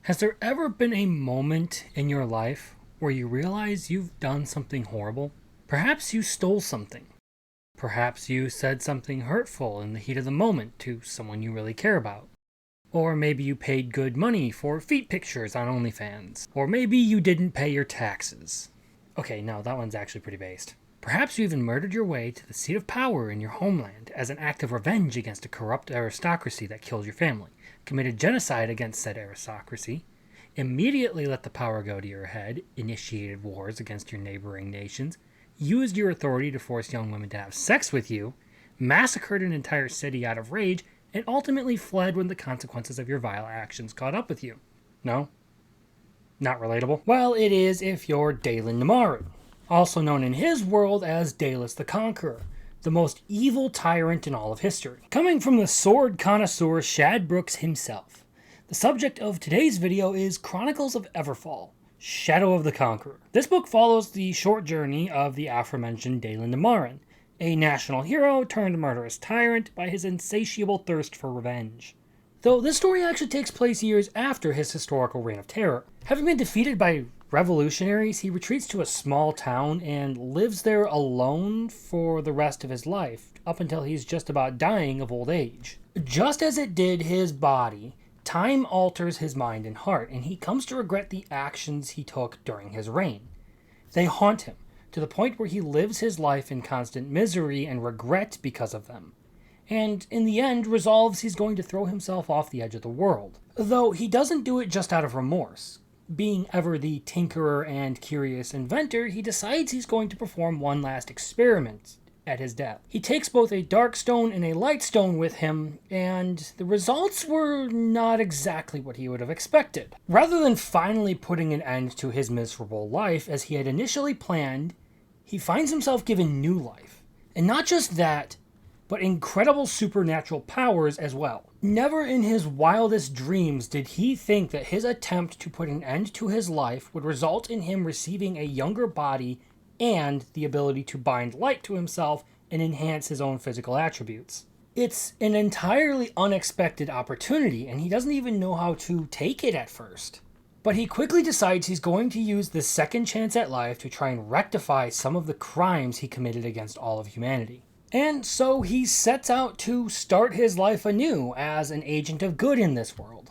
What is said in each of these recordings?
Has there ever been a moment in your life where you realize you've done something horrible? Perhaps you stole something. Perhaps you said something hurtful in the heat of the moment to someone you really care about. Or maybe you paid good money for feet pictures on OnlyFans. Or maybe you didn't pay your taxes. Okay, no, that one's actually pretty based. Perhaps you even murdered your way to the seat of power in your homeland as an act of revenge against a corrupt aristocracy that killed your family, committed genocide against said aristocracy, immediately let the power go to your head, initiated wars against your neighboring nations, used your authority to force young women to have sex with you, massacred an entire city out of rage, and ultimately fled when the consequences of your vile actions caught up with you. No? Not relatable? Well, it is if you're Dalen Namaru, also known in his world as Dalus the Conqueror, the most evil tyrant in all of history. Coming from the sword connoisseur Shad Brooks himself, the subject of today's video is Chronicles of Everfall, Shadow of the Conqueror. This book follows the short journey of the aforementioned Dalen Namarin, a national hero turned murderous tyrant by his insatiable thirst for revenge. Though this story actually takes place years after his historical reign of terror. Having been defeated by revolutionaries, he retreats to a small town and lives there alone for the rest of his life, up until he's just about dying of old age. Just as it did his body, time alters his mind and heart, and he comes to regret the actions he took during his reign. They haunt him, to the point where he lives his life in constant misery and regret because of them, and in the end resolves he's going to throw himself off the edge of the world. Though he doesn't do it just out of remorse. Being ever the tinkerer and curious inventor, he decides he's going to perform one last experiment at his death. He takes both a dark stone and a light stone with him, and the results were not exactly what he would have expected. Rather than finally putting an end to his miserable life as he had initially planned, he finds himself given new life. And not just that, but incredible supernatural powers as well. Never in his wildest dreams did he think that his attempt to put an end to his life would result in him receiving a younger body and the ability to bind light to himself and enhance his own physical attributes. It's an entirely unexpected opportunity, and he doesn't even know how to take it at first. But he quickly decides he's going to use this second chance at life to try and rectify some of the crimes he committed against all of humanity. And so he sets out to start his life anew as an agent of good in this world.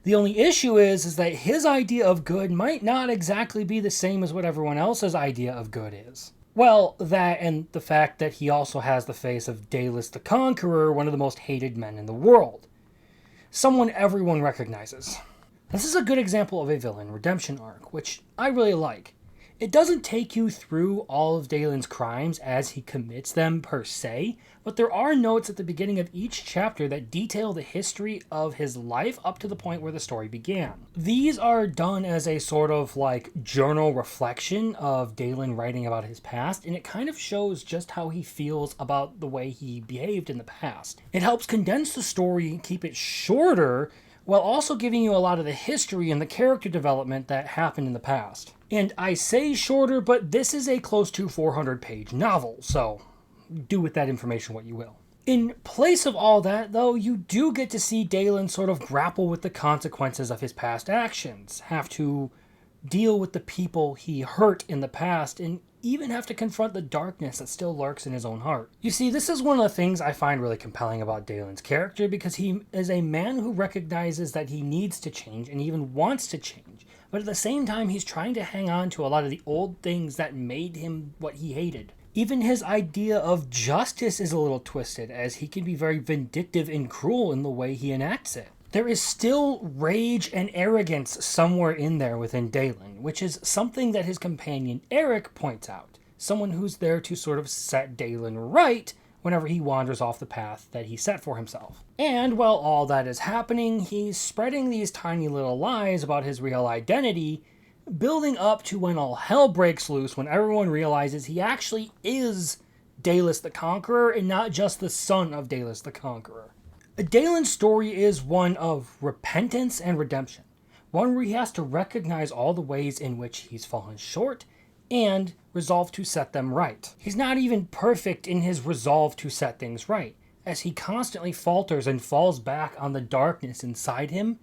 The only issue is that his idea of good might not exactly be the same as what everyone else's idea of good is. Well, that and the fact that he also has the face of Dalus the Conqueror, one of the most hated men in the world. Someone everyone recognizes. This is a good example of a villain redemption arc, which I really like. It doesn't take you through all of Dalen's crimes as he commits them per se, but there are notes at the beginning of each chapter that detail the history of his life up to the point where the story began. These are done as a sort of journal reflection of Dalen writing about his past, and it kind of shows just how he feels about the way he behaved in the past. It helps condense the story and keep it shorter, while also giving you a lot of the history and the character development that happened in the past. And I say shorter, but this is a close to 400-page novel, so do with that information what you will. In place of all that, though, you do get to see Dalen sort of grapple with the consequences of his past actions, have to deal with the people he hurt in the past, and even have to confront the darkness that still lurks in his own heart. You see, this is one of the things I find really compelling about Dalen's character, because he is a man who recognizes that he needs to change and even wants to change, but at the same time he's trying to hang on to a lot of the old things that made him what he hated. Even his idea of justice is a little twisted, as he can be very vindictive and cruel in the way he enacts it. There is still rage and arrogance somewhere in there within Dalen, which is something that his companion Eric points out. Someone who's there to sort of set Dalen right whenever he wanders off the path that he set for himself. And while all that is happening, he's spreading these tiny little lies about his real identity, building up to when all hell breaks loose when everyone realizes he actually is Dalus the Conqueror and not just the son of Dalus the Conqueror. Dalen's story is one of repentance and redemption, one where he has to recognize all the ways in which he's fallen short and resolve to set them right. He's not even perfect in his resolve to set things right, as he constantly falters and falls back on the darkness inside him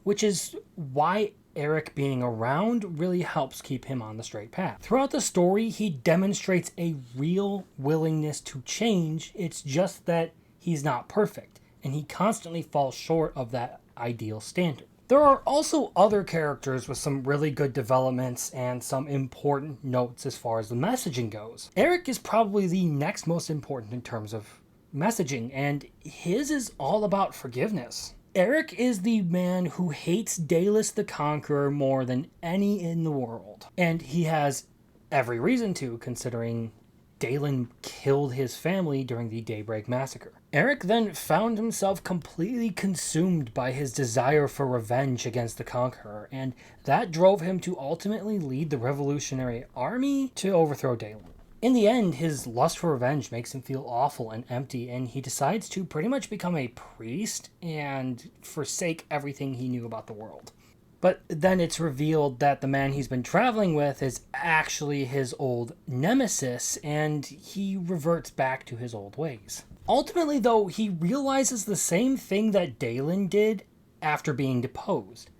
which is why Eric being around really helps keep him on the straight path. Throughout the story, he demonstrates a real willingness to change. It's just that he's not perfect, and he constantly falls short of that ideal standard. There are also other characters with some really good developments and some important notes as far as the messaging goes. Eric is probably the next most important in terms of messaging, and his is all about forgiveness. Eric is the man who hates Dallas the Conqueror more than any in the world. And he has every reason to, considering Dalen killed his family during the Daybreak Massacre. Eric then found himself completely consumed by his desire for revenge against the Conqueror, and that drove him to ultimately lead the Revolutionary Army to overthrow Dalen. In the end, his lust for revenge makes him feel awful and empty, and he decides to pretty much become a priest and forsake everything he knew about the world. But then it's revealed that the man he's been traveling with is actually his old nemesis, and he reverts back to his old ways. Ultimately, though, he realizes the same thing that Dalen did after being deposed.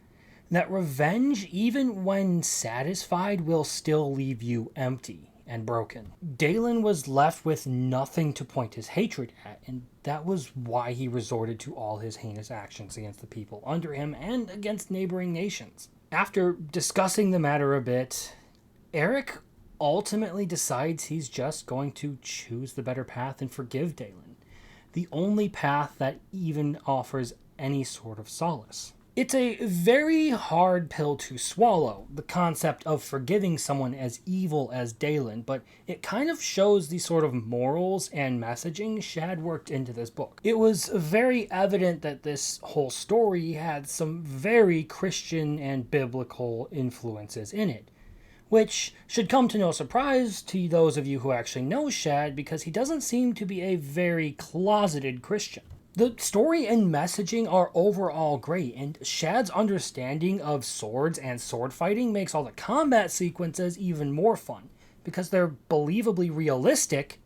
That revenge, even when satisfied, will still leave you empty and broken. Dalen was left with nothing to point his hatred at, and that was why he resorted to all his heinous actions against the people under him and against neighboring nations. After discussing the matter a bit, Eric ultimately decides he's just going to choose the better path and forgive Dalen, the only path that even offers any sort of solace. It's a very hard pill to swallow, the concept of forgiving someone as evil as Dalen, but it kind of shows the sort of morals and messaging Shad worked into this book. It was very evident that this whole story had some very Christian and biblical influences in it, which should come to no surprise to those of you who actually know Shad, because he doesn't seem to be a very closeted Christian. The story and messaging are overall great, and Shad's understanding of swords and sword fighting makes all the combat sequences even more fun, because they're believably realistic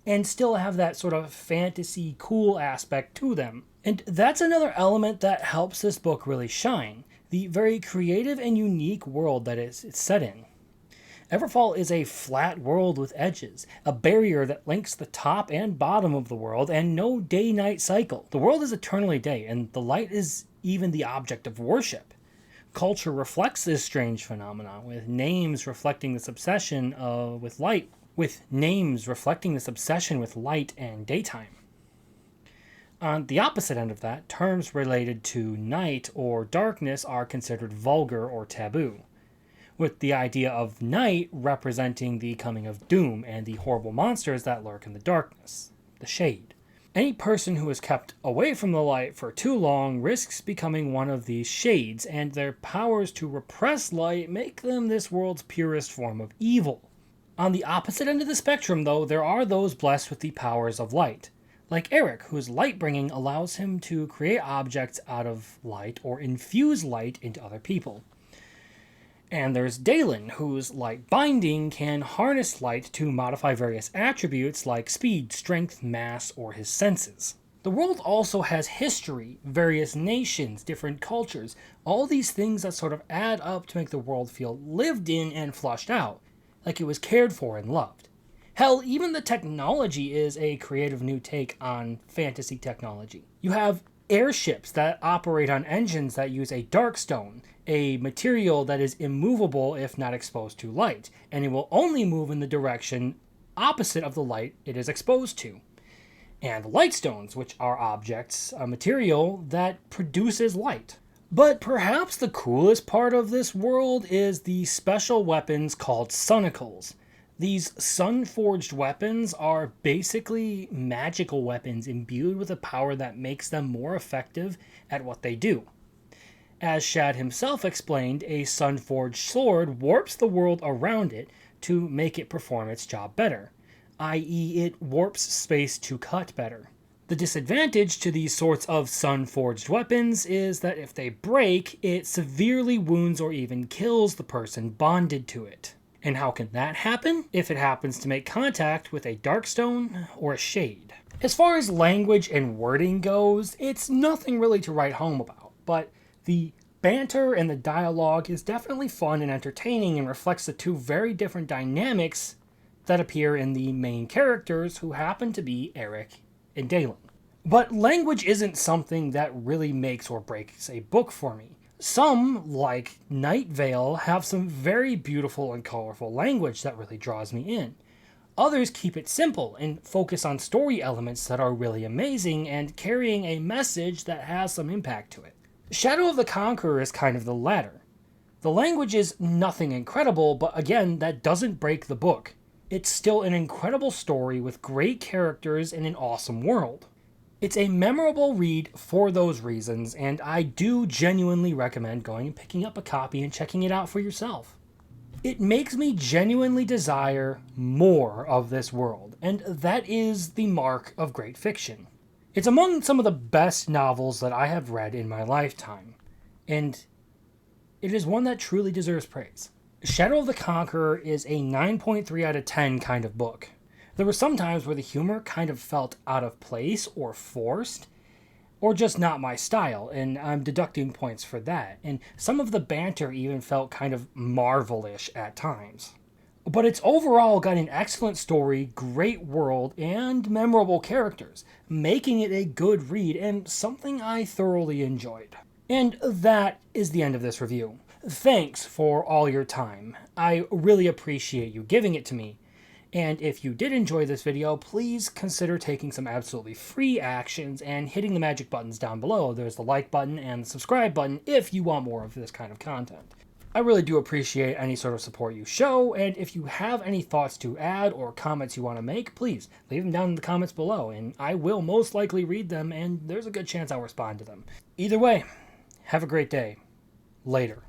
and still have that sort of fantasy cool aspect to them. And that's another element that helps this book really shine, the very creative and unique world that it's set in. Everfall is a flat world with edges, a barrier that links the top and bottom of the world, and no day-night cycle. The world is eternally day, and the light is even the object of worship. Culture reflects this strange phenomenon, with names reflecting this obsession with light, and daytime. On the opposite end of that, terms related to night or darkness are considered vulgar or taboo, with the idea of night representing the coming of doom and the horrible monsters that lurk in the darkness, the shade. Any person who is kept away from the light for too long risks becoming one of these shades, and their powers to repress light make them this world's purest form of evil. On the opposite end of the spectrum, though, there are those blessed with the powers of light, like Eric, whose light-bringing allows him to create objects out of light or infuse light into other people. And there's Dalen, whose light binding can harness light to modify various attributes like speed, strength, mass, or his senses. The world also has history, various nations, different cultures, all these things that sort of add up to make the world feel lived in and flushed out, like it was cared for and loved. Hell, even the technology is a creative new take on fantasy technology. You have airships that operate on engines that use a dark stone, a material that is immovable if not exposed to light, and it will only move in the direction opposite of the light it is exposed to. And light stones, which are objects, a material that produces light. But perhaps the coolest part of this world is the special weapons called Sonicals. These Sunforged weapons are basically magical weapons imbued with a power that makes them more effective at what they do. As Shad himself explained, a Sunforged sword warps the world around it to make it perform its job better, i.e. it warps space to cut better. The disadvantage to these sorts of Sunforged weapons is that if they break, it severely wounds or even kills the person bonded to it. And how can that happen? If it happens to make contact with a darkstone or a shade. As far as language and wording goes, it's nothing really to write home about, but the banter and the dialogue is definitely fun and entertaining and reflects the two very different dynamics that appear in the main characters, who happen to be Eric and Dalen. But language isn't something that really makes or breaks a book for me. Some, like Night Vale, have some very beautiful and colorful language that really draws me in. Others keep it simple and focus on story elements that are really amazing and carrying a message that has some impact to it. Shadow of the Conqueror is kind of the latter. The language is nothing incredible, but again, that doesn't break the book. It's still an incredible story with great characters and an awesome world. It's a memorable read for those reasons, and I do genuinely recommend going and picking up a copy and checking it out for yourself. It makes me genuinely desire more of this world, and that is the mark of great fiction. It's among some of the best novels that I have read in my lifetime, and it is one that truly deserves praise. Shadow of the Conqueror is a 9.3 out of 10 kind of book. There were some times where the humor kind of felt out of place or forced, or just not my style, and I'm deducting points for that. And some of the banter even felt kind of Marvel-ish at times. But it's overall got an excellent story, great world, and memorable characters, making it a good read and something I thoroughly enjoyed. And that is the end of this review. Thanks for all your time. I really appreciate you giving it to me. And if you did enjoy this video, please consider taking some absolutely free actions and hitting the magic buttons down below. There's the like button and the subscribe button if you want more of this kind of content. I really do appreciate any sort of support you show, and if you have any thoughts to add or comments you want to make, please leave them down in the comments below, and I will most likely read them, and there's a good chance I'll respond to them. Either way, have a great day. Later.